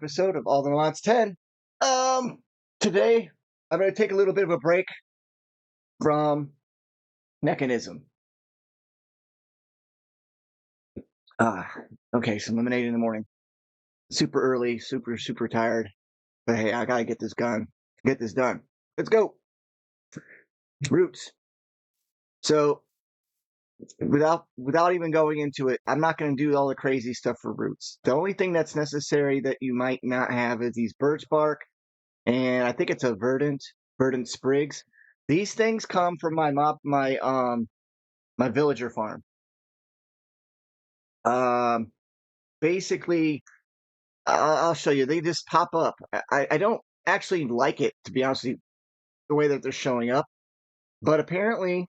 episode of All the Lots 10. Today I'm going to take a little bit of a break from mechanism. Ah, okay, some lemonade in the morning. Super early, super tired. But hey, I gotta get this done. Get this done. Let's go. Roots. So without even going into it, I'm not going to do all the crazy stuff for roots. The only thing that's necessary that you might not have is these birch bark, and I think it's a verdant sprigs. These things come from my villager farm. Um, Basically, I'll show you. They just pop up. I don't actually like it, to be honest with you, the way that they're showing up. But apparently,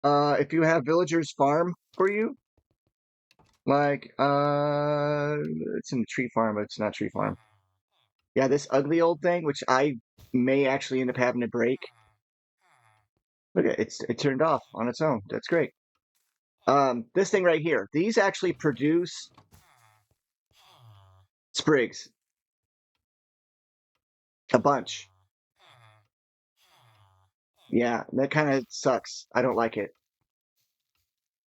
if you have villagers farm for you, like it's in the tree farm, but it's not tree farm. Yeah, this ugly old thing, which I may actually end up having to break. Look at it, it turned off on its own. That's great. This thing right here, these actually produce sprigs, a bunch. Yeah, that kind of sucks. I don't like it.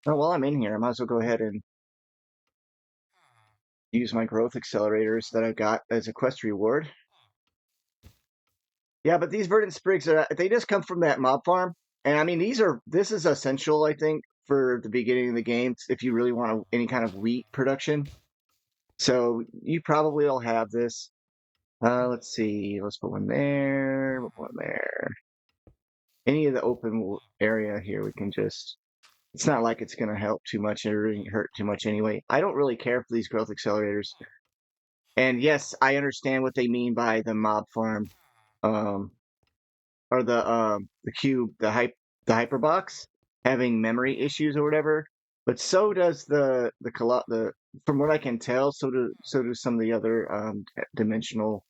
Oh, while I'm in here, I might as well go ahead and use my growth accelerators that I've got as a quest reward. Yeah, but these verdant sprigs they just come from that mob farm. And I mean, this is essential, I think, for the beginning of the game if you really want any kind of wheat production. So you probably will have this. Let's see. Let's put one there. We'll put one there. Any of the open area here, we can just. It's not like it's going to help too much or hurt too much anyway. I don't really care for these growth accelerators. And yes, I understand what they mean by the mob farm, um, or the cube, the hyperbox having memory issues or whatever. But so does the from what I can tell, so do some of the other dimensional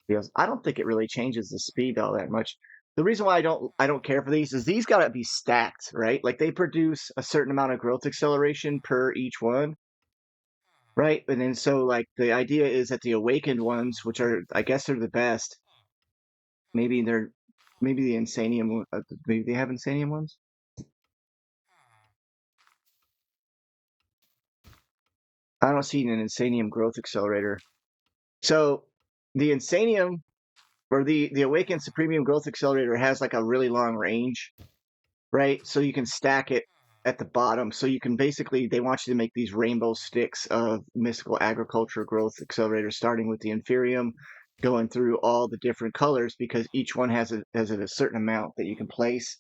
deals. I don't think it really changes the speed all that much. The reason why I don't care for these is these gotta be stacked, right? Like they produce a certain amount of growth acceleration per each one, right? And then so like the idea is that the awakened ones, which are I guess are the best, maybe they're maybe the insanium maybe they have insanium ones. I don't see an insanium growth accelerator. So the insanium or the awakened supremium growth accelerator has like a really long range, right? So you can stack it at the bottom. So you can basically, they want you to make these rainbow sticks of mystical agriculture growth accelerators, starting with the inferium, going through all the different colors because each one has a certain amount that you can place.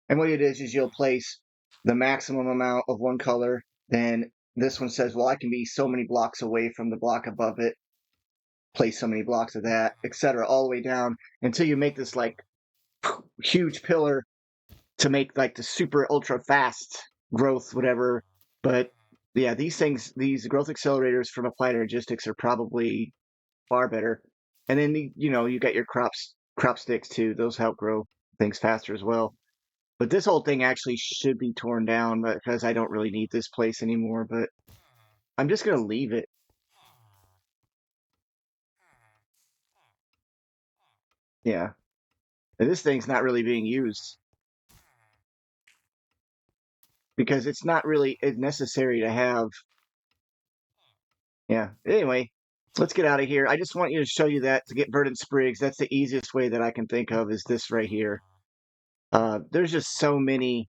And what it is you'll place the maximum amount of one color. Then this one says, well, I can be so many blocks away from the block above it, place so many blocks of that, etc., all the way down until you make this like huge pillar to make like the super ultra fast growth, whatever. But yeah, these growth accelerators from Applied Energistics are probably far better. And then you got your crop sticks too. Those help grow things faster as well. But this whole thing actually should be torn down because I don't really need this place anymore. But I'm just gonna leave it. Yeah, and this thing's not really being used because it's not really necessary to have. Yeah. Anyway, let's get out of here. I just want you to show you that to get verdant sprigs. That's the easiest way that I can think of is this right here. There's just so many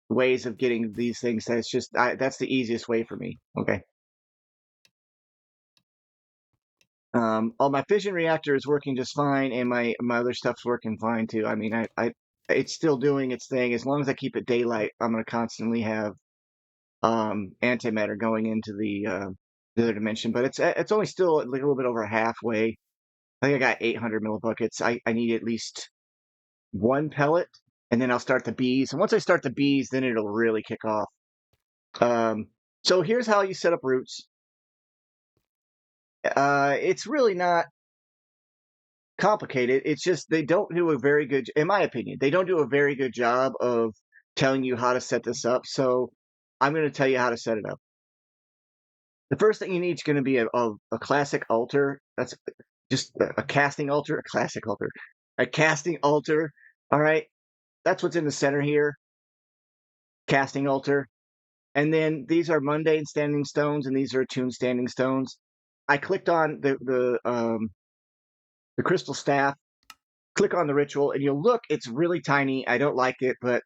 ways of getting these things that it's just that's the easiest way for me. Okay. All my fission reactor is working just fine, and my other stuff's working fine too. I mean, it's still doing its thing. As long as I keep it daylight, I'm gonna constantly have antimatter going into the other dimension. But it's only still like a little bit over halfway. I think I got 800 millibuckets. I need at least one pellet, and then I'll start the bees. And once I start the bees, then it'll really kick off. So here's how you set up roots. It's really not complicated. It's just they don't do a very good, in my opinion, they don't do a very good job of telling you how to set this up. So I'm going to tell you how to set it up. The first thing you need is going to be a classic altar. That's just a casting altar, a classic altar, a casting altar. All right. That's what's in the center here, casting altar. And then these are mundane standing stones, and these are attuned standing stones. I clicked on the crystal staff, click on the ritual, and you'll look, it's really tiny. I don't like it, but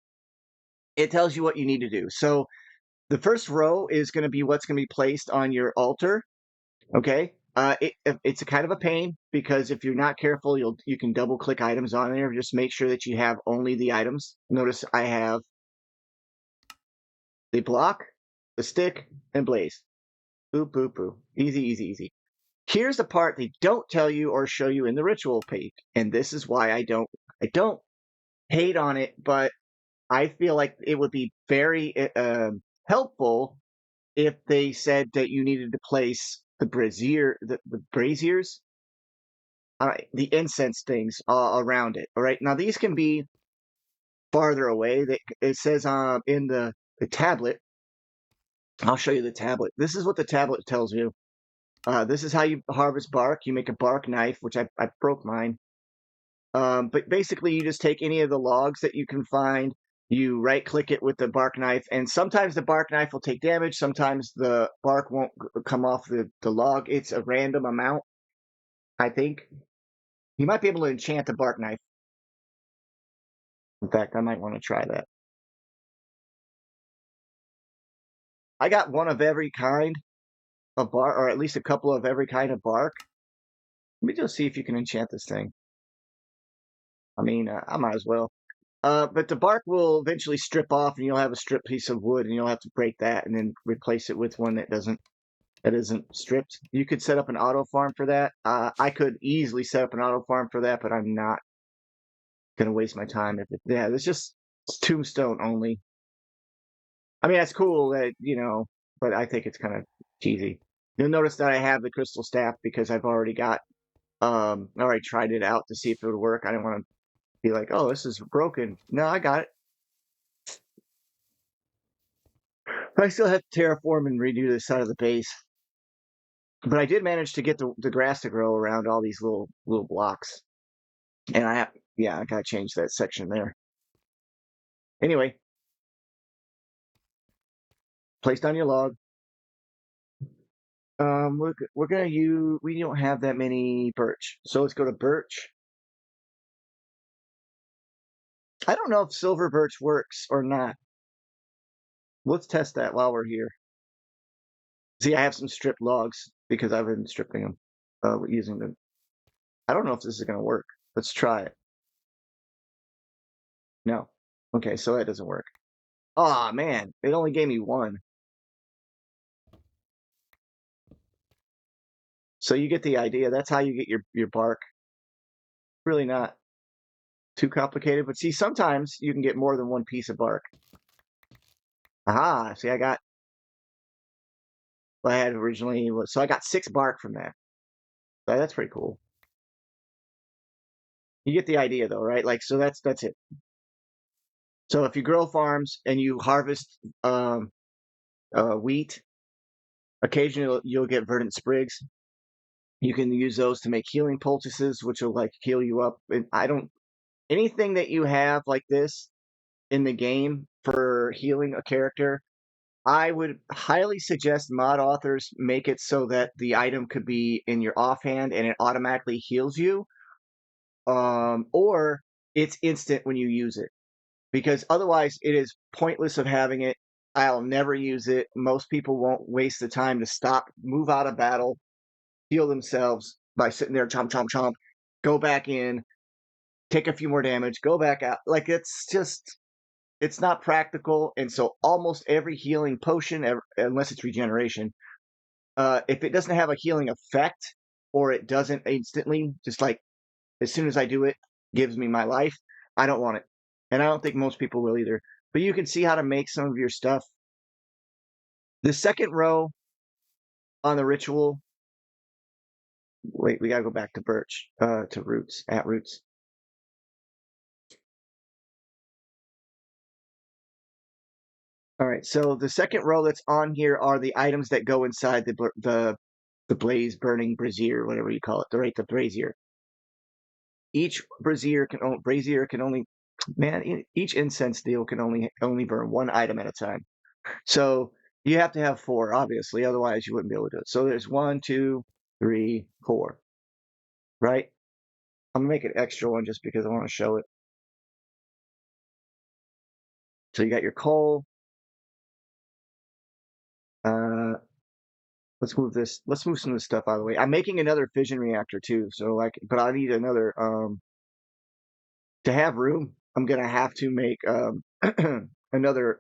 it tells you what you need to do. So the first row is going to be what's going to be placed on your altar. Okay. It's a kind of a pain because if you're not careful, you can double click items on there. Just make sure that you have only the items. Notice I have the block, the stick, and blaze. Boop, boop, boop. Easy, easy, easy. Here's the part they don't tell you or show you in the ritual page, and this is why I don't hate on it, but I feel like it would be very helpful if they said that you needed to place the braziers, the incense things around it. All right. Now these can be farther away. It says in the tablet. I'll show you the tablet. This is what the tablet tells you. This is how you harvest bark. You make a bark knife, which I broke mine. But basically, you just take any of the logs that you can find. You right click it with the bark knife, and sometimes the bark knife will take damage. Sometimes the bark won't come off the log. It's a random amount, I think. You might be able to enchant the bark knife. In fact, I might want to try that. I got one of every kind of bark, or at least a couple of every kind of bark. Let me just see if you can enchant this thing. I mean, I might as well. But the bark will eventually strip off, and you'll have a strip piece of wood, and you'll have to break that and then replace it with one that isn't stripped. You could set up an auto farm for that. I could easily set up an auto farm for that, but I'm not gonna waste my time yeah, it's tombstone only. I mean, that's cool but I think it's kind of cheesy. You'll notice that I have the crystal staff because I've already already tried it out to see if it would work. I didn't want to be like, oh, this is broken. No, I got it. But I still have to terraform and redo the side of the base. But I did manage to get the grass to grow around all these little blocks. And I gotta change that section there. Anyway, placed on your log. We're gonna use. We don't have that many birch, so let's go to birch. I don't know if silver birch works or not. Let's test that while we're here. See, I have some stripped logs because I've been stripping them, using them. I don't know if this is gonna work. Let's try it. No. Okay, so that doesn't work. Oh man, it only gave me one. So you get the idea. That's how you get your bark. Really not too complicated, but see, sometimes you can get more than one piece of bark. Aha, see, I got what I had originally so I got 6 bark from that. So that's pretty cool. You get the idea though, right? Like, so that's it. So if you grow farms and you harvest wheat, occasionally you'll get verdant sprigs. You can use those to make healing poultices, which will like heal you up. And anything that you have like this in the game for healing a character, I would highly suggest mod authors make it so that the item could be in your offhand and it automatically heals you, or it's instant when you use it. Because otherwise, it is pointless of having it. I'll never use it. Most people won't waste the time to stop, move out of battle, heal themselves by sitting there, chomp, chomp, chomp, go back in, take a few more damage, go back out. Like it's not practical. And so almost every healing potion, unless it's regeneration, if it doesn't have a healing effect or it doesn't instantly, just like as soon as I do it, gives me my life, I don't want it. And I don't think most people will either. But you can see how to make some of your stuff. The second row on the ritual. Wait, we gotta go back to birch, to roots, at roots. All right, so the second row that's on here are the items that go inside the blaze burning brazier, whatever you call it, the brazier. Each brazier can only man, each incense deal can only burn one item at a time. So you have to have four, obviously, otherwise you wouldn't be able to do it. So there's 1, 2, 3, 4, right? I'm gonna make an extra one just because I want to show it. So you got your coal. Uh, let's move this. Let's move some of this stuff out of the way. I'm making another fission reactor too. So like, but I need another. To have room, I'm gonna have to make another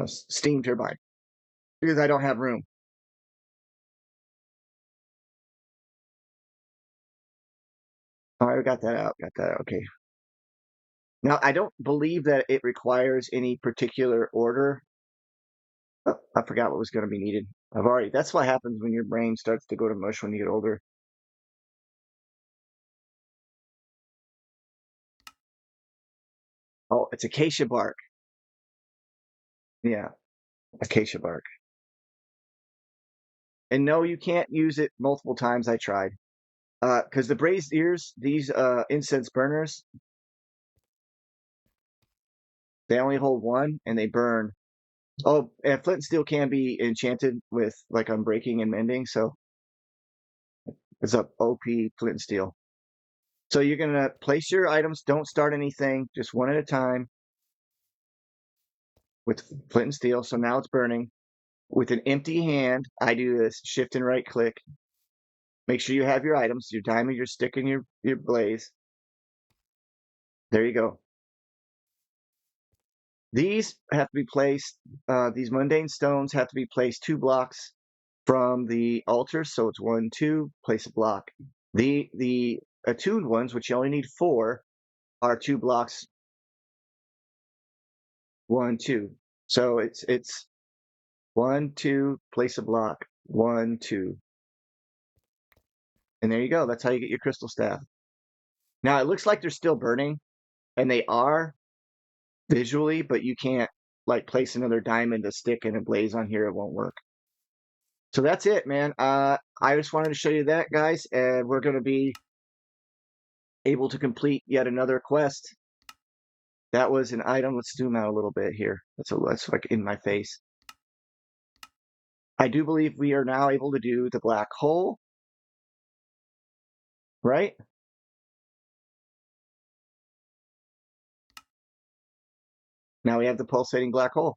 steam turbine because I don't have room. All right, I got that out. Got that out. Okay. Now I don't believe that it requires any particular order. Oh, I forgot what was going to be needed. I've already. That's what happens when your brain starts to go to mush when you get older. Oh, it's acacia bark. Yeah, acacia bark. And no, you can't use it multiple times. I tried. Because the braised ears, these incense burners, they only hold one and they burn. Oh, and flint and steel can be enchanted with like unbreaking and mending, so it's a OP flint and steel. So you're gonna place your items. Don't start anything, just one at a time with flint and steel. So now it's burning. With an empty hand, I do this shift and right click. Make sure you have your items, your diamond, your stick, and your blaze. There you go. These have to be placed, these mundane stones have to be placed 2 blocks from the altar. So it's 1, 2, place a block. The attuned ones, which you only need 4, are 2 blocks, 1, 2. So it's 1, 2, place a block, 1, 2. And there you go. That's how you get your crystal staff. Now it looks like they're still burning, and they are visually, but you can't like place another diamond, a stick, and a blaze on here. It won't work. So that's it, man. I just wanted to show you that, guys, and we're going to be able to complete yet another quest. That was an item. Let's zoom out a little bit here. That's like in my face. I do believe we are now able to do the black hole, right? Now we have the pulsating black hole.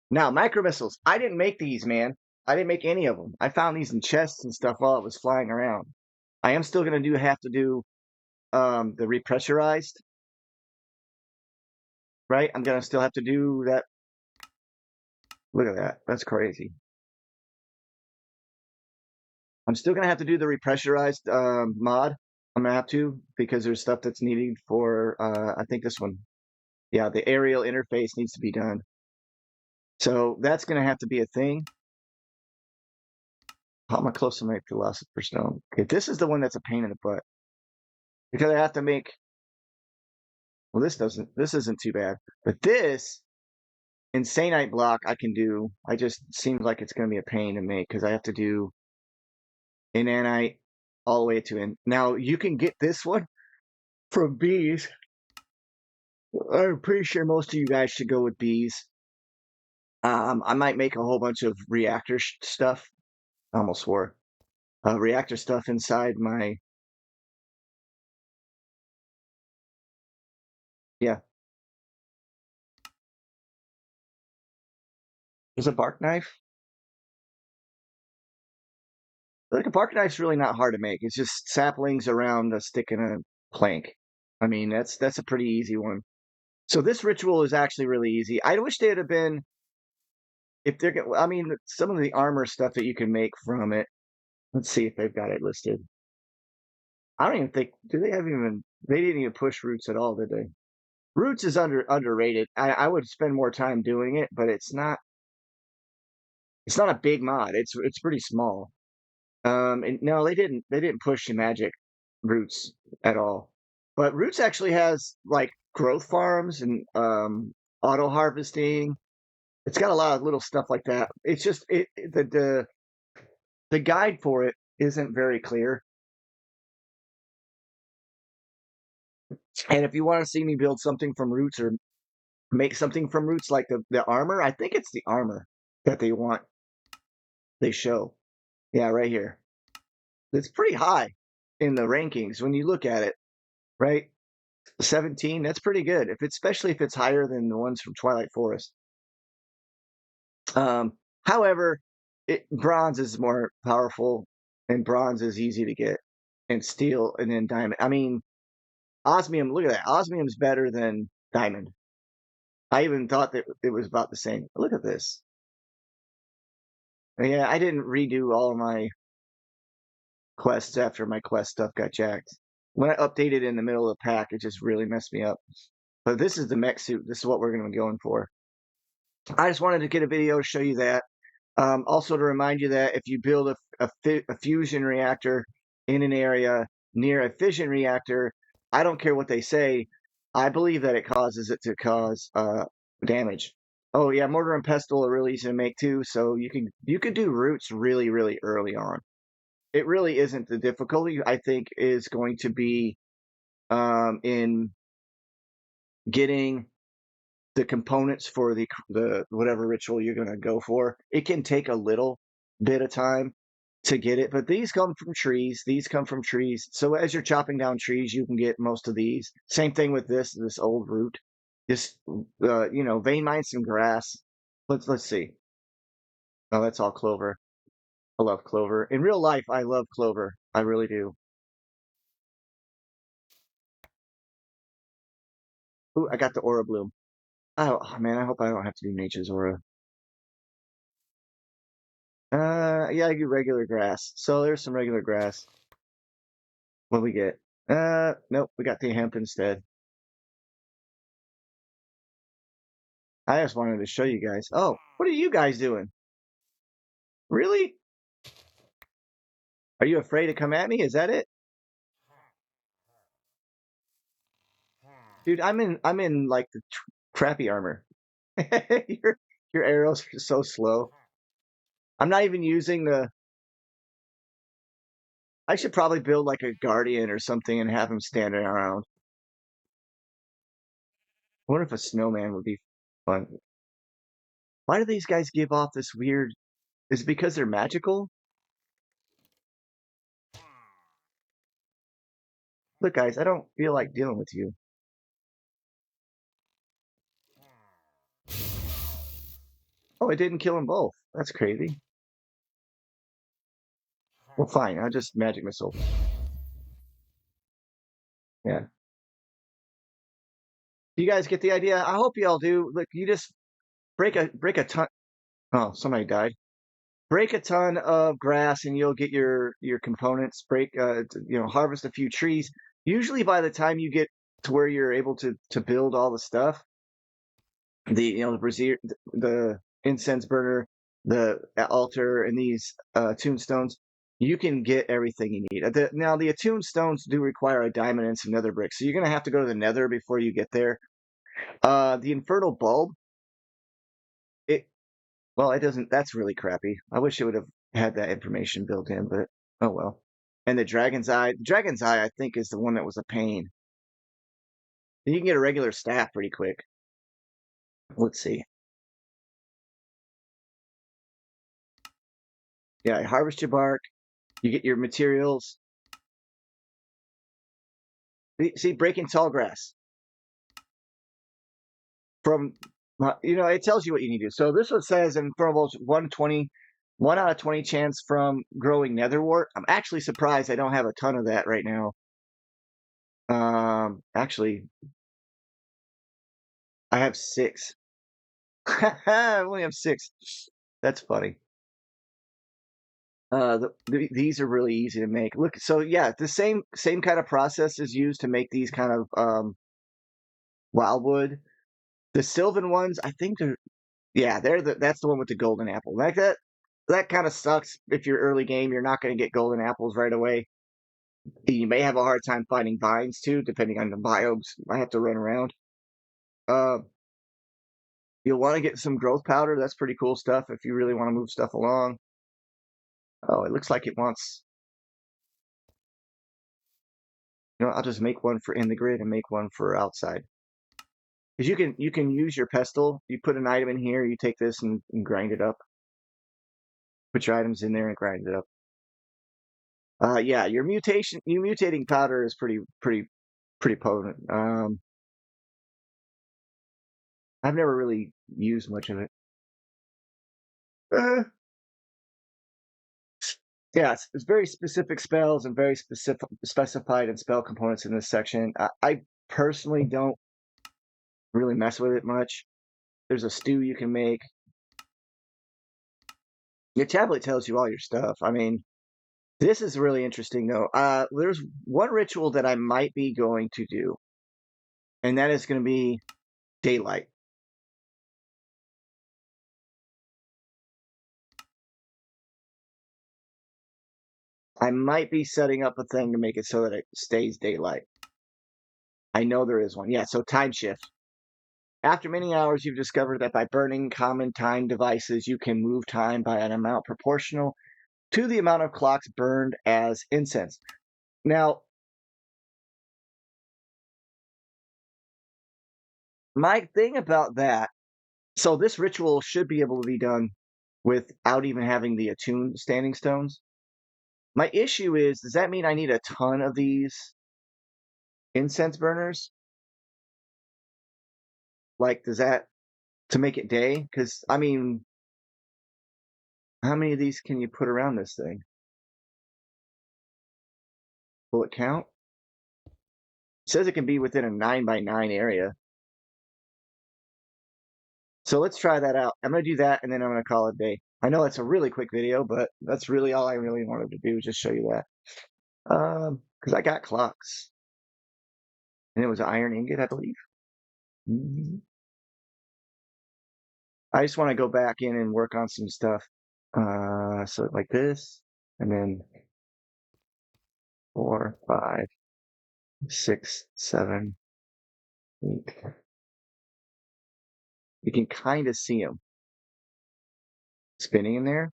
Now, micro missiles. I didn't make these, man. I didn't make any of them. I found these in chests and stuff while it was flying around. I am still going to have to do the repressurized, right? I'm going to still have to do that. Look at that. That's crazy. I'm still going to have to do the repressurized mod. I'm going to have to because there's stuff that's needed for, I think this one. Yeah, the aerial interface needs to be done. So that's going to have to be a thing. How am I close to my philosopher's stone? Okay, this is the one that's a pain in the butt because I have to make. Well, this isn't too bad, but this insanite block I can do. I just seems like it's going to be a pain to make because I have to do inanite all the way to in. Now you can get this one from bees. I'm pretty sure most of you guys should go with bees. I might make a whole bunch of reactor stuff. I almost swore. Reactor stuff inside my. Yeah, there's a bark knife. Like a bark knife's really not hard to make. It's just saplings around a stick and a plank. I mean, that's a pretty easy one. So this ritual is actually really easy. I wish they'd have been if they're. I mean, some of the armor stuff that you can make from it. Let's see if they've got it listed. I don't even think. Do they have even? They didn't even push roots at all, did they? Roots is underrated. I would spend more time doing it, but it's not. It's not a big mod. It's pretty small. And no, they didn't push the magic roots at all. But roots actually has like growth farms and auto harvesting. It's got a lot of little stuff like that. It's just the guide for it isn't very clear. And if you want to see me build something from roots or make something from roots like the armor, I think it's the armor that they show. Yeah, right here. It's pretty high in the rankings when you look at it, right? 17, that's pretty good. Especially if it's higher than the ones from Twilight Forest. Um, However, bronze is more powerful and bronze is easy to get and steel and then diamond. I mean, osmium, look at that. Osmium's better than diamond. I even thought that it was about the same. Look at this. Yeah, I didn't redo all of my quests after my quest stuff got jacked. When I updated in the middle of the pack, it just really messed me up. But this is the mech suit. This is what we're going to be going for. I just wanted to get a video to show you that. Also to remind you that if you build a fusion reactor in an area near a fission reactor, I don't care what they say. I believe that it causes it to cause damage. Oh yeah, mortar and pestle are really easy to make too, so you can do roots really really early on. It really isn't the difficulty. I think is going to be in getting the components for the whatever ritual you're going to go for. It can take a little bit of time to get it, but these come from trees. These come from trees. So as you're chopping down trees, you can get most of these. Same thing with this old root. Just vein mine some grass. Let's see. Oh, that's all clover. I love clover. In real life, I love clover. I really do. Ooh, I got the aura bloom. Oh man, I hope I don't have to do nature's aura. Yeah, I do regular grass. So there's some regular grass. What we get? Nope, we got the hemp instead. I just wanted to show you guys. Oh, what are you guys doing? Really? Are you afraid to come at me? Is that it? Dude, I'm in like the crappy armor. Your your arrows are so slow. I'm not even using the I should probably build like a guardian or something and have him standing around. I wonder if a snowman would be fun. Why do these guys give off this weird is it because they're magical? Look, guys, I don't feel like dealing with you. Oh, I didn't kill them both. That's crazy. Well, fine. I'll just magic missile. Yeah. You guys get the idea? I hope you all do. Look, you just break a ton. Oh, somebody died. Break a ton of grass, and you'll get your components. Harvest a few trees. Usually, by the time you get to where you're able to build all the stuff, the brazier, the incense burner, the altar, and these tombstones, you can get everything you need. Now the attuned stones do require a diamond and some nether bricks, so you're gonna have to go to the nether before you get there. The infernal bulb, it well, it doesn't. That's really crappy. I wish it would have had that information built in, but oh well. And the dragon's eye, I think, is the one that was a pain. You can get a regular staff pretty quick. Let's see. Yeah, harvest your bark. You get your materials. See, breaking tall grass from, it tells you what you need to do. So this one says Infernal 120, 1 out of 20 chance from growing netherwort. I'm actually surprised I don't have a ton of that right now. Actually, I have 6. I only have 6. That's funny. These are really easy to make. Look, so yeah, the same kind of process is used to make these kind of wildwood. The Sylvan ones, I think that's the one with the golden apple. Like that kind of sucks if you're early game, you're not going to get golden apples right away. You may have a hard time finding vines too, depending on the biomes. I have to run around. Uh, You'll want to get some growth powder. That's pretty cool stuff if you really want to move stuff along. Oh, it looks like it wants. I'll just make one for in the grid and make one for outside. Because you can use your pestle. You put an item in here. You take this and grind it up. Put your items in there and grind it up. Yeah, your mutating powder is pretty potent. I've never really used much of it. Uh, yeah, it's very specific spells and very specified in spell components in this section. I personally don't really mess with it much. There's a stew you can make. Your tablet tells you all your stuff. I mean, this is really interesting though. There's one ritual that I might be going to do, and that is going to be daylight. I might be setting up a thing to make it so that it stays daylight. I know there is one. Yeah, so time shift. After many hours, you've discovered that by burning common time devices, you can move time by an amount proportional to the amount of clocks burned as incense. Now, my thing about that, so this ritual should be able to be done without even having the attuned standing stones. My issue is, does that mean I need a ton of these incense burners? Like, does that to make it day? Because, I mean, how many of these can you put around this thing? Will it count? It says it can be within a 9x9 area. So let's try that out. I'm going to do that, and then I'm going to call it a day. I know it's a really quick video, but that's really all I really wanted to do, just show you that. Because I got clocks. And it was an iron ingot, I believe. I just want to go back in and work on some stuff. So like this, and then 4, 5, 6, 7, 8. You can kind of see them spinning in there.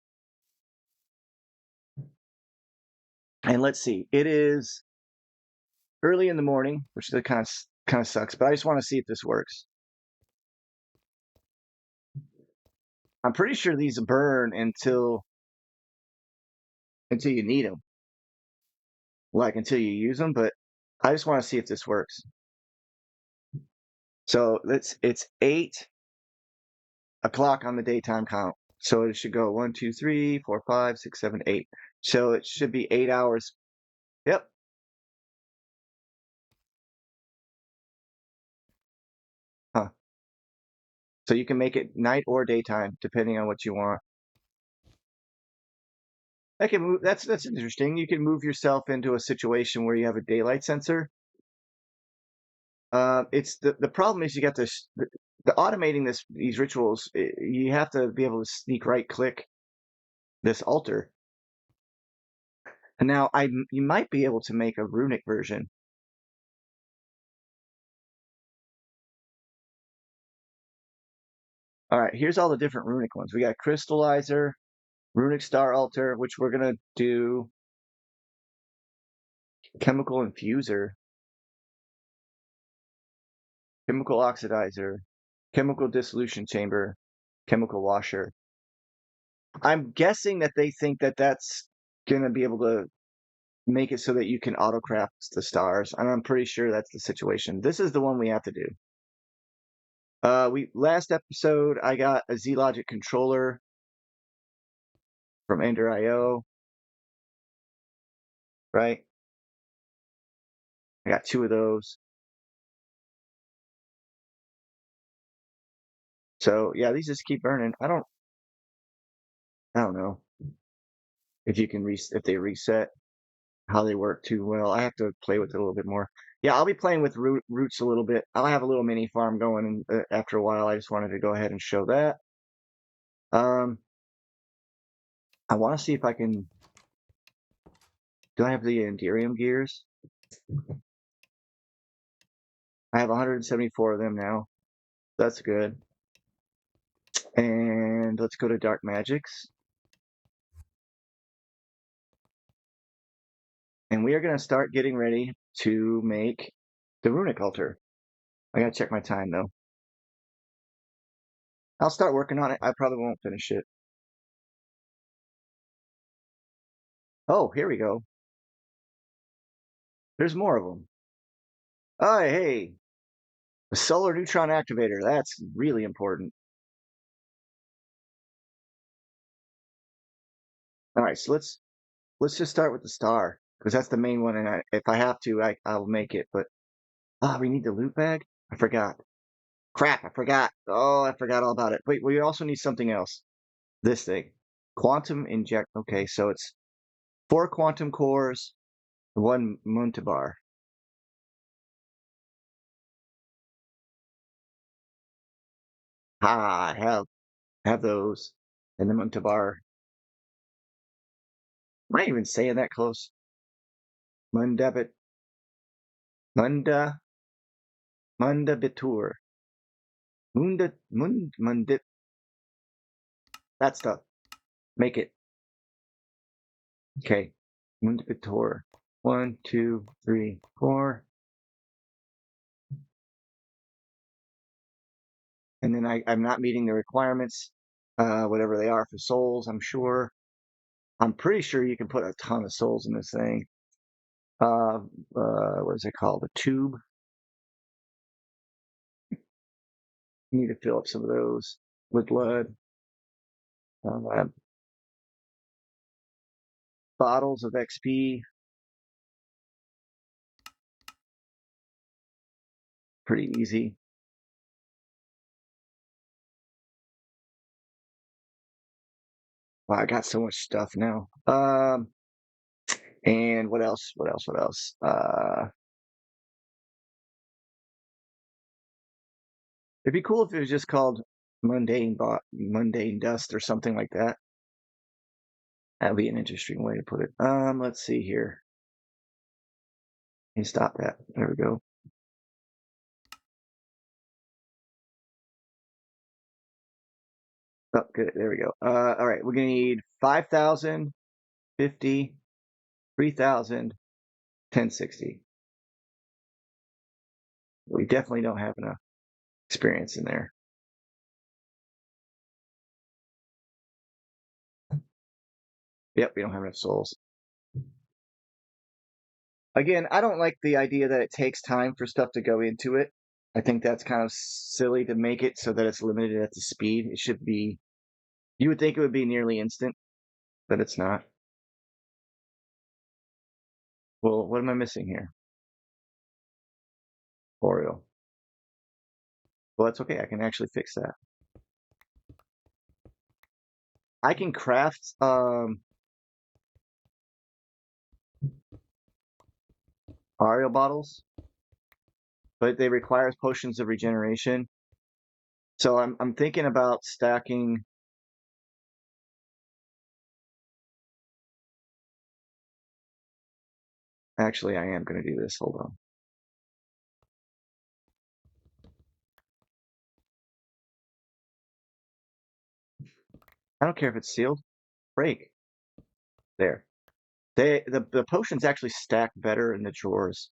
And let's see, it is early in the morning, which kind of sucks, but I just want to see if this works. I'm pretty sure these burn until you need them, like until you use them. But I just want to see if this works. So it's 8 o'clock on the daytime count. So it should go 1, 2, 3, 4, 5, 6, 7, 8. So it should be 8 hours. Yep. Huh. So you can make it night or daytime, depending on what you want. That can move. That's interesting. You can move yourself into a situation where you have a daylight sensor. It's the problem is you got this the automating these rituals. You have to be able to sneak right click this altar. And now you might be able to make a runic version. All right, here's all the different runic ones. We got crystallizer, runic star altar, which we're gonna do chemical infuser, chemical oxidizer, chemical dissolution chamber, chemical washer. I'm guessing that they think that that's gonna be able to make it so that you can autocraft the stars, and I'm pretty sure that's the situation. This is the one we have to do. We last episode I got a Z-Logic controller from Ender.io, right? I got 2 of those. So yeah, these just keep burning. I don't know if you can if they reset, how they work too well. I have to play with it a little bit more. Yeah, I'll be playing with roots a little bit. I'll have a little mini farm going, and after a while, I just wanted to go ahead and show that. I want to see if I can. Do I have the Enderium gears? I have 174 of them now. That's good. And let's go to Dark Magics. And we are going to start getting ready to make the Runic Altar. I got to check my time, though. I'll start working on it. I probably won't finish it. Oh, here we go. There's more of them. Oh, hey. The solar neutron activator. That's really important. All right, so let's just start with the star because that's the main one. And if I have to, I'll make it. But we need the loot bag. I forgot. Crap, I forgot. Oh, I forgot all about it. Wait, we also need something else. This thing, quantum inject. Okay, so it's 4 quantum cores, 1 muntabar. I have those, and the muntabar. Am I even saying that close? Mundabit, munda, mundabitur, mundit. That stuff. Make it. Okay. Mundabitur. 1, 2, 3, 4. And then I'm not meeting the requirements, whatever they are for souls, I'm sure. I'm pretty sure you can put a ton of souls in this thing. What is it called? A tube. You need to fill up some of those with blood. Bottles of XP. Pretty easy. Wow, I got so much stuff now. And what else? What else? What else? It'd be cool if it was just called mundane dust or something like that. That'd be an interesting way to put it. Let's see here. Let me stop that. There we go. Oh, good. There we go. All right. We're gonna need 5,000, 50, 3,000, 1060. We definitely don't have enough experience in there. Yep, we don't have enough souls. Again, I don't like the idea that it takes time for stuff to go into it. I think that's kind of silly to make it so that it's limited at the speed. It should be, you would think it would be nearly instant, but it's not. Well, what am I missing here? Oreo. Well, that's okay. I can actually fix that. I can craft Oreo bottles, but they require potions of regeneration. So I'm thinking about stacking. Actually, I am going to do this. Hold on. I don't care if it's sealed. Break. There. The potions actually stack better in the drawers.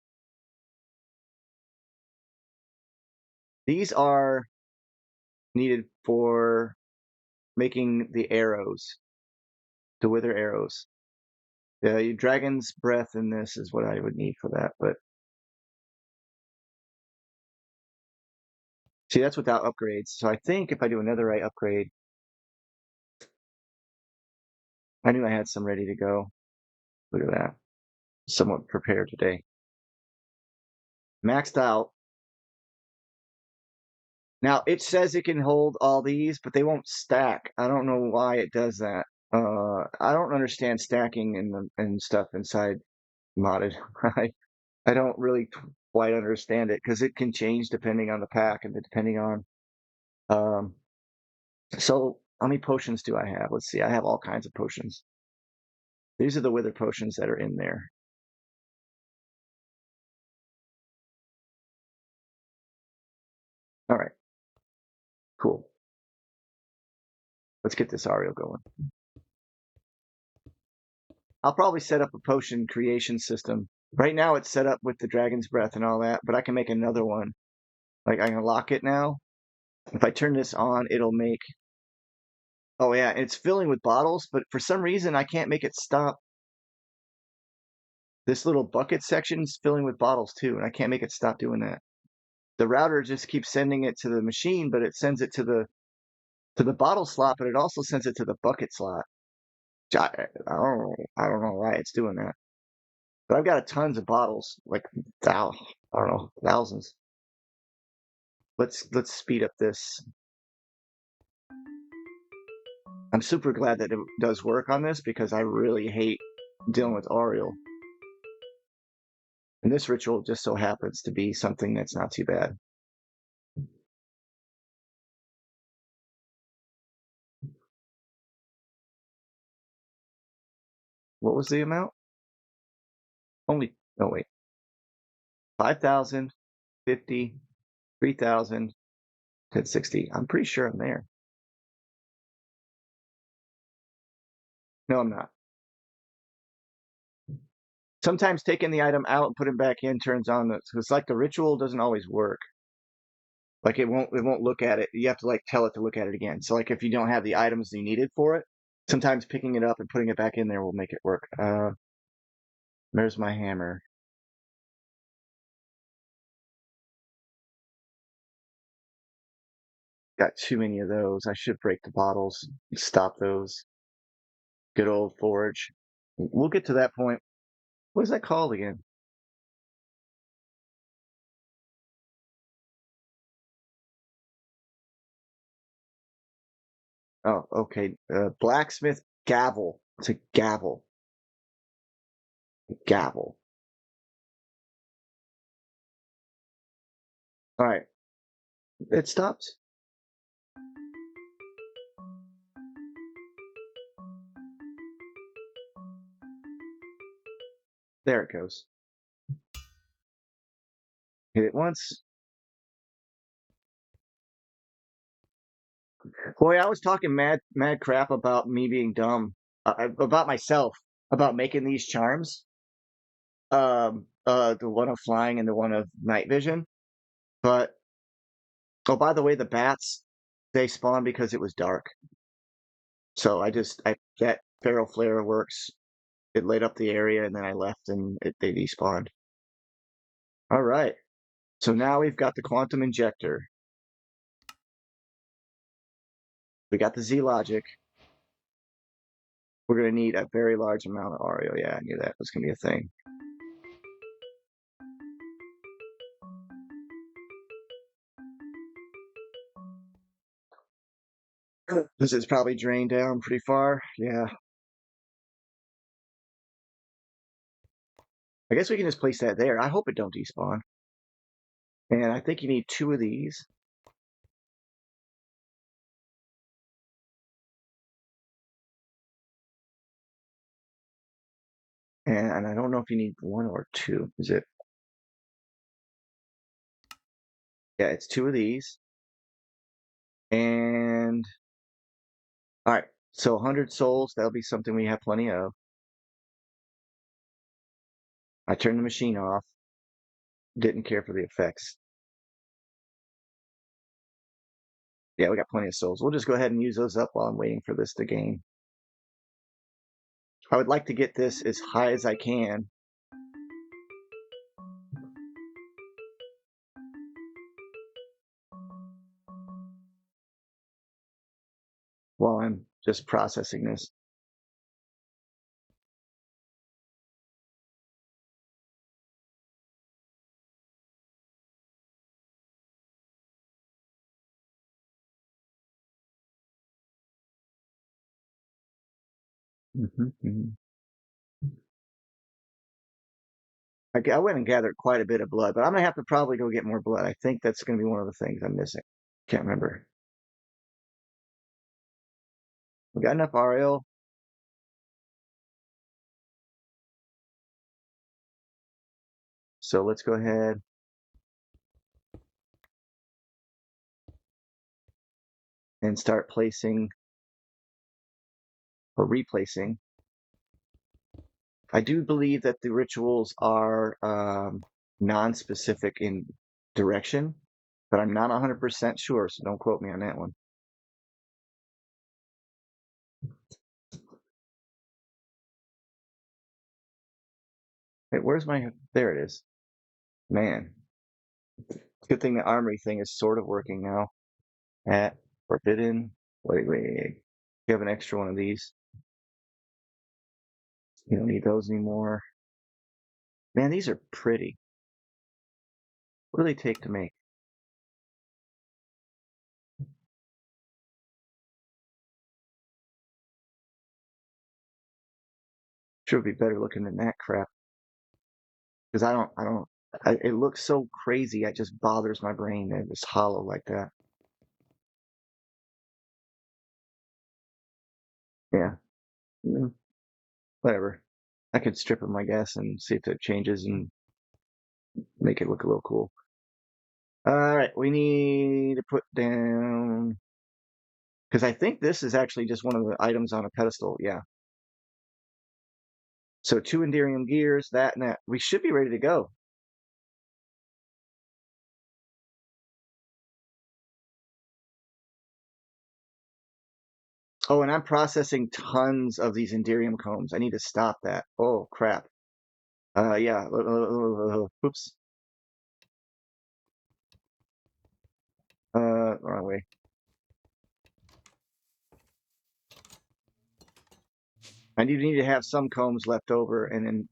These are needed for making the arrows, the wither arrows. The dragon's breath in this is what I would need for that, but see, that's without upgrades. So I think if I do another right upgrade, I knew I had some ready to go. Look at that. Somewhat prepared today. Maxed out. Now it says it can hold all these, but they won't stack. I don't know why it does that. I don't understand stacking and stuff inside modded. I don't really quite understand it because it can change depending on the pack and depending on. Um, so how many potions do I have? Let's see. I have all kinds of potions. These are the wither potions that are in there. All right, cool. Let's get this Ariel going. I'll probably set up a potion creation system. Right now it's set up with the dragon's breath and all that, but I can make another one. Like I can lock it now. If I turn this on, it'll make. Oh yeah, it's filling with bottles, but for some reason I can't make it stop. This little bucket section's filling with bottles too, and I can't make it stop doing that. The router just keeps sending it to the machine, but it sends it to the bottle slot, but it also sends it to the bucket slot. I don't know why it's doing that. But I've got tons of bottles, like I don't know, thousands. Let's speed up this. I'm super glad that it does work on this because I really hate dealing with Ariel. And this ritual just so happens to be something that's not too bad. What was the amount? Only, oh wait, 5,000, 50, 3,000, 1060. I'm pretty sure I'm there. No, I'm not. Sometimes taking the item out and putting it back in turns on the, it's like the ritual doesn't always work. Like it won't look at it. You have to like tell it to look at it again. So like if you don't have the items you needed for it, sometimes picking it up and putting it back in there will make it work. There's my hammer. Got too many of those. I should break the bottles, stop those. Good old forge. We'll get to that point. What is that called again? Oh, okay. Blacksmith gavel. It's a gavel. Gavel. All right. It stops. There it goes. Hit it once. Boy, I was talking mad crap about me being dumb, about myself, about making these charms. The one of flying and the one of night vision. But oh, by the way, the bats they spawned because it was dark. So I that feral flare works. It lit up the area and then I left and they despawned. All right. So now we've got the quantum injector. We got the Z logic. We're gonna need a very large amount of Ario. Yeah, I knew that was gonna be a thing. This is probably drained down pretty far. Yeah. I guess we can just place that there. I hope it don't despawn. And I think you need two of these. And I don't know if you need one or two. Is it? Yeah, it's two of these. And all right. So 100 souls, that'll be something we have plenty of. I turned the machine off. Didn't care for the effects. Yeah, we got plenty of souls. We'll just go ahead and use those up while I'm waiting for this to gain. I would like to get this as high as I can. While I'm just processing this. Mhm. I went and gathered quite a bit of blood, but I'm gonna have to probably go get more blood. I think that's gonna be one of the things I'm missing. Can't remember. We got enough Ariel. So let's go ahead and start placing or replacing. I do believe that the rituals are non-specific in direction, but I'm not 100% sure, so don't quote me on that one. Wait, where's my... There it is. Man, good thing the armory thing is sort of working now. At Forbidden. Wait. You have an extra one of these. You don't need those anymore. Man, these are pretty. What do they take to make? Should be better looking than that crap. Because it looks so crazy. It just bothers my brain that it's hollow like that. Yeah. Mm, whatever. I could strip them, I guess, and see if it changes and make it look a little cool. All right, we need to put down, because I think this is actually just one of the items on a pedestal. Yeah. So 2 Enderium gears, that and that. We should be ready to go. Oh, and I'm processing tons of these Enderium combs. I need to stop that. Oh, crap. Yeah. Oops. Wrong way. I need to have some combs left over, and then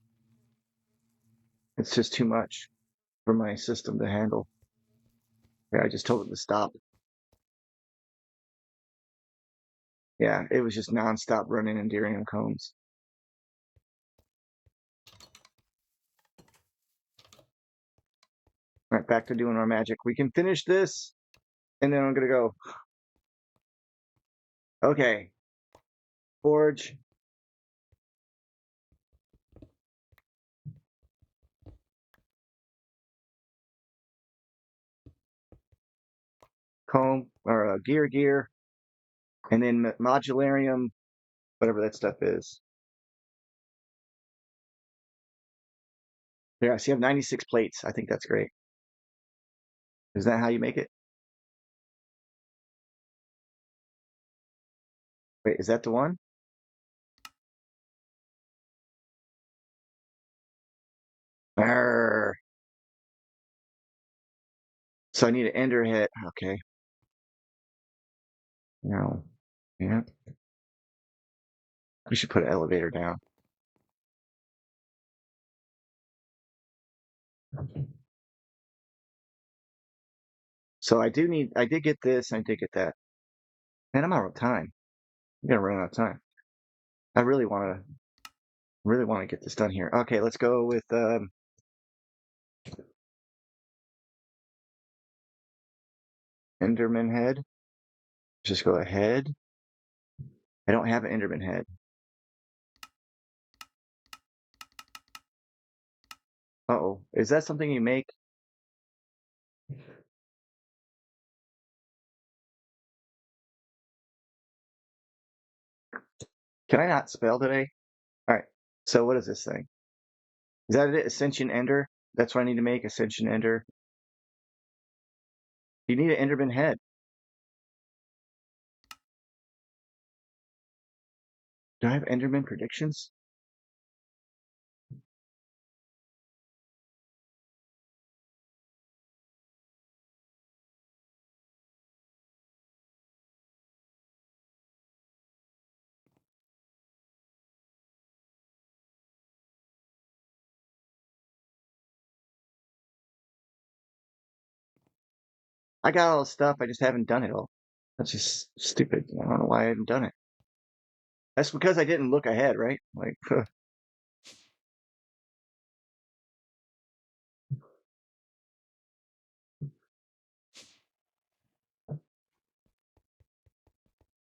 it's just too much for my system to handle. Yeah, I just told it to stop. Yeah, it was just nonstop running Enderium combs. All right, back to doing our magic. We can finish this, and then I'm gonna go. Okay. Forge. Comb, or gear, and then modularium, whatever that stuff is. Yeah, so you have 96 plates. I think that's great. Is that how you make it? Wait, is that the one? Arr. So I need an ender hit. Okay. No. Yeah. We should put an elevator down. So I did get this, and I did get that. Man, I'm out of time. I'm gonna run out of time. I really want to get this done here. Okay, let's go with Enderman head. Just go ahead. I don't have an Enderman head. Uh-oh. Is that something you make? Can I not spell today? All right. So what is this thing? Is that it? Ascension Ender? That's what I need to make. Ascension Ender. You need an Enderman head. Do I have Enderman predictions? I got all the stuff. I just haven't done it all. That's just stupid. I don't know why I haven't done it. That's because I didn't look ahead, right? Like,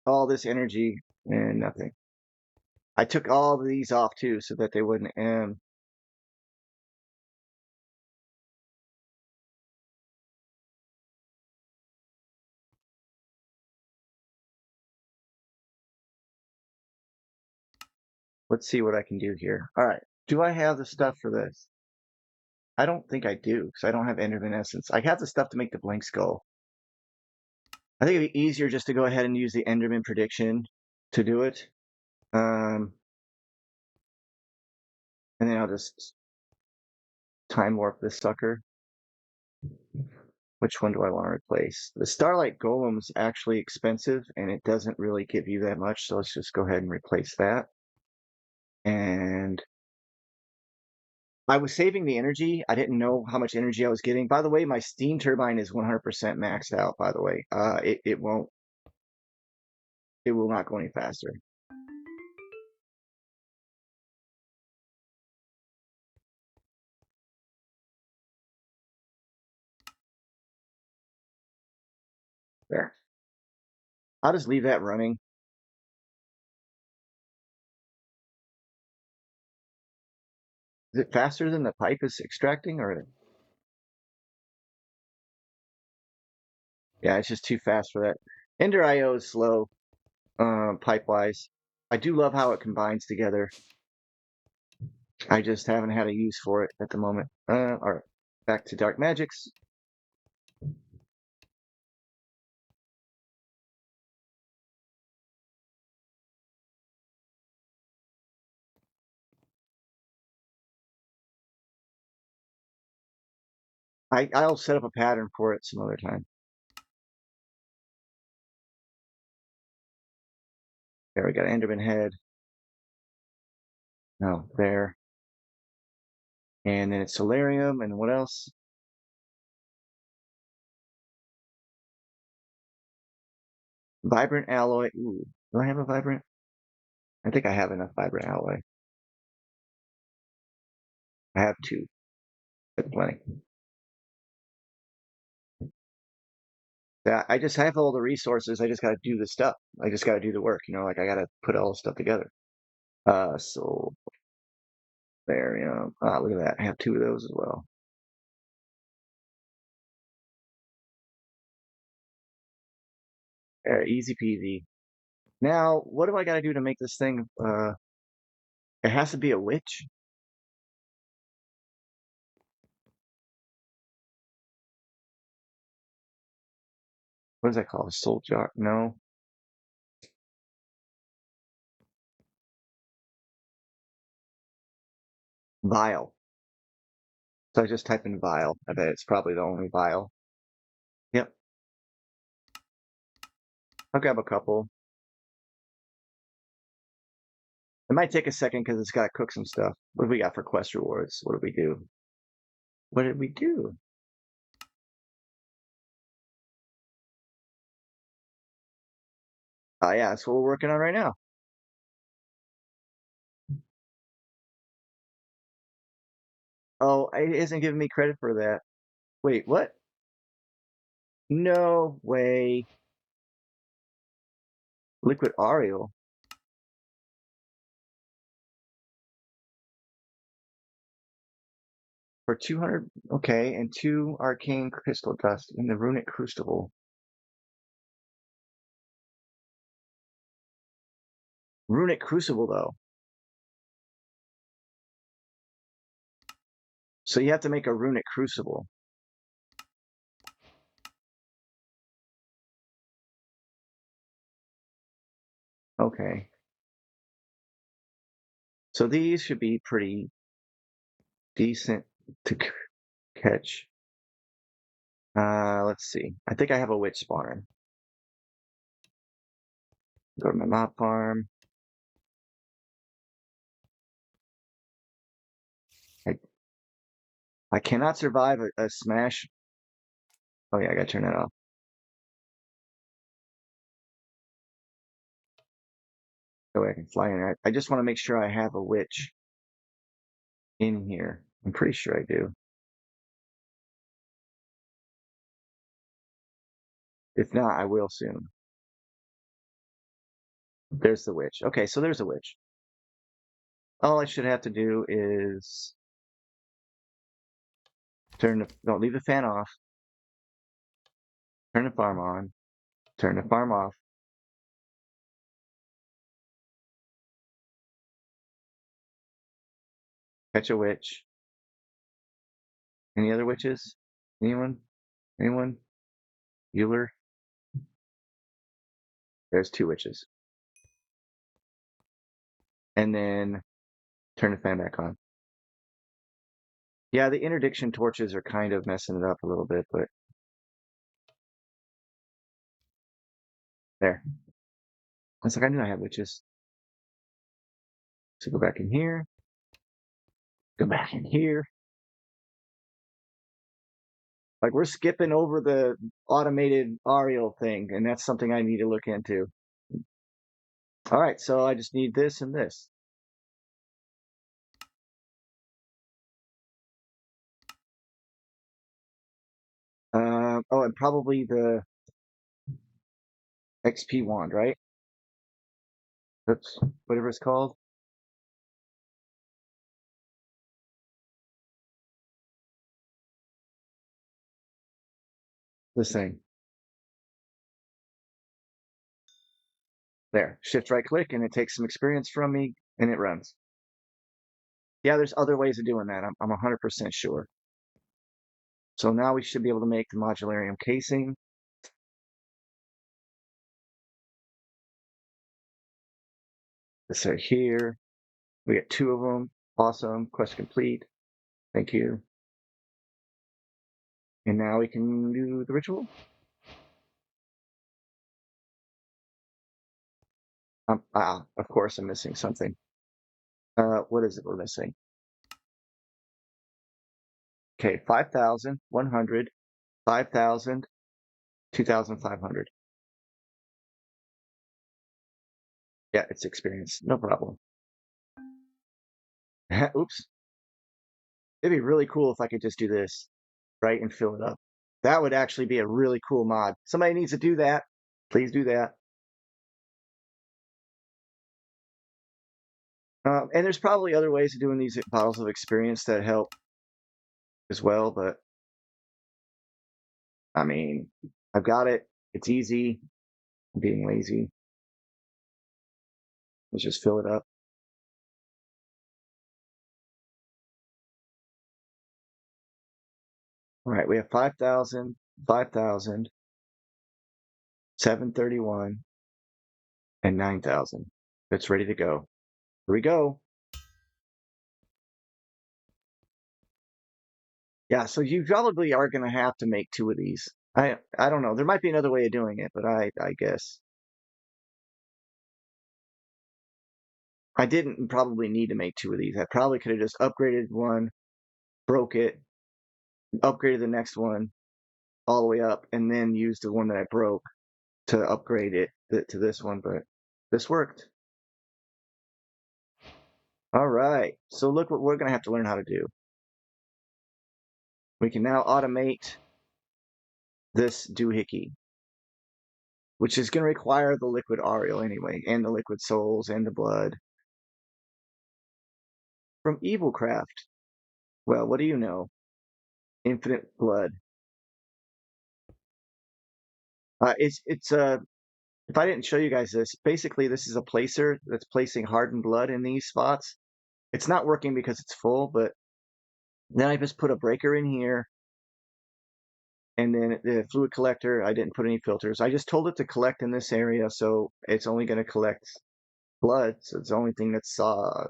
all this energy and nothing. I took all of these off too so that they wouldn't. Let's see what I can do here. All right. Do I have the stuff for this? I don't think I do because I don't have Enderman Essence. I have the stuff to make the Blink Skull. I think it'd be easier just to go ahead and use the Enderman prediction to do it. And then I'll just time warp this sucker. Which one do I want to replace? The Starlight Golem's actually expensive and it doesn't really give you that much. So let's just go ahead and replace that. And I was saving the energy. I didn't know how much energy I was getting. By the way, my steam turbine is 100% maxed out, by the way. It will not go any faster. There. I'll just leave that running. Is it faster than the pipe is extracting or? Yeah, it's just too fast for that. Ender IO is slow, pipe-wise. I do love how it combines together. I just haven't had a use for it at the moment. All right, back to Dark Magics. I'll set up a pattern for it some other time. There, we got Enderman head. No, there. And then it's Solarium, and what else? Vibrant alloy. Ooh, do I have a vibrant? I think I have enough vibrant alloy. I have two. That's plenty. Yeah, I just have all the resources. I just got to do the stuff. I just got to do the work. Like I got to put all the stuff together. So there, look at that. I have two of those as well. There, easy peasy. Now, what do I got to do to make this thing? It has to be a witch. What is that called? A soul jar? No. Vial. So I just type in vial. I bet it's probably the only vial. Yep. I'll grab a couple. It might take a second because it's got to cook some stuff. What do we got for quest rewards? What did we do? What did we do? Oh, yeah, that's what we're working on right now. Oh, it isn't giving me credit for that. Wait, what? No way. Liquid Ariel for 200. Okay, and 2 arcane crystal dust in the runic crucible. Runic crucible, though. So you have to make a runic crucible. Okay. So these should be pretty decent to catch. Let's see. I think I have a witch spawner. Go to my mob farm. I cannot survive a smash. Oh yeah, I gotta turn that off. That way I can fly in there. I just want to make sure I have a witch in here. I'm pretty sure I do. If not, I will soon. There's the witch. Okay, so there's a witch. All I should have to do is don't leave the fan off. Turn the farm on. Turn the farm off. Catch a witch. Any other witches? Anyone? Anyone? Euler? There's 2 witches. And then turn the fan back on. Yeah, the interdiction torches are kind of messing it up a little bit, but there. I was like, I knew I had witches. So go back in here. Go back in here. Like we're skipping over the automated Ariel thing, and that's something I need to look into. All right, so I just need this and this. Oh, and probably the XP wand, right? Oops, whatever it's called. This thing. There. Shift right click, and it takes some experience from me, and it runs. Yeah, there's other ways of doing that. I'm 100% sure. So now we should be able to make the modularium casing. Let's say here. We get 2 of them. Awesome. Quest complete. Thank you. And now we can do the ritual. Of course I'm missing something. What is it we're missing? Okay, 5,000, 100, 5,000, 2,500. Yeah, it's experience. No problem. Oops. It'd be really cool if I could just do this, right, and fill it up. That would actually be a really cool mod. Somebody needs to do that. Please do that. And there's probably other ways of doing these bottles of experience that help as well, but I mean, I've got it. It's easy. I'm being lazy. Let's just fill it up. All right, we have 5,000, 5,000, 731, and 9,000. It's ready to go. Here we go. Yeah, so you probably are going to have to make 2 of these. I don't know. There might be another way of doing it, but I guess I didn't probably need to make 2 of these. I probably could have just upgraded one, broke it, upgraded the next one all the way up, and then used the one that I broke to upgrade it to this one, but this worked. All right, so look what we're going to have to learn how to do. We can now automate this doohickey, which is going to require the liquid Ariel anyway, and the liquid souls, and the blood. From Evilcraft. Well, what do you know? Infinite blood. It's if I didn't show you guys this, basically this is a placer that's placing hardened blood in these spots. It's not working because it's full, but then I just put a breaker in here, and then the fluid collector, I didn't put any filters. I just told it to collect in this area, so it's only going to collect blood. So it's the only thing that's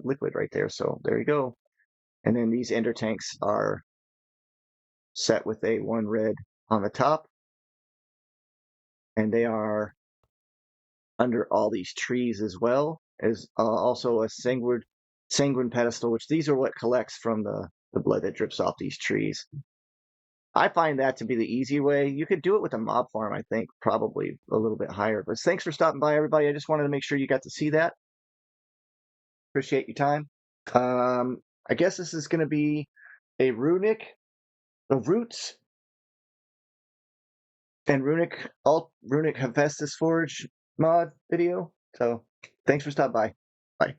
liquid right there. So there you go. And then these ender tanks are set with a 1 red on the top, and they are under all these trees as well as also a sanguine pedestal, which these are what collects from the blood that drips off these trees. I find that to be the easy way. You could do it with a mob farm, I think, probably a little bit higher. But thanks for stopping by, everybody. I just wanted to make sure you got to see that. Appreciate your time. I guess this is going to be a Runic, the Roots, and Runic Hephaestus Forge mod video. So thanks for stopping by. Bye.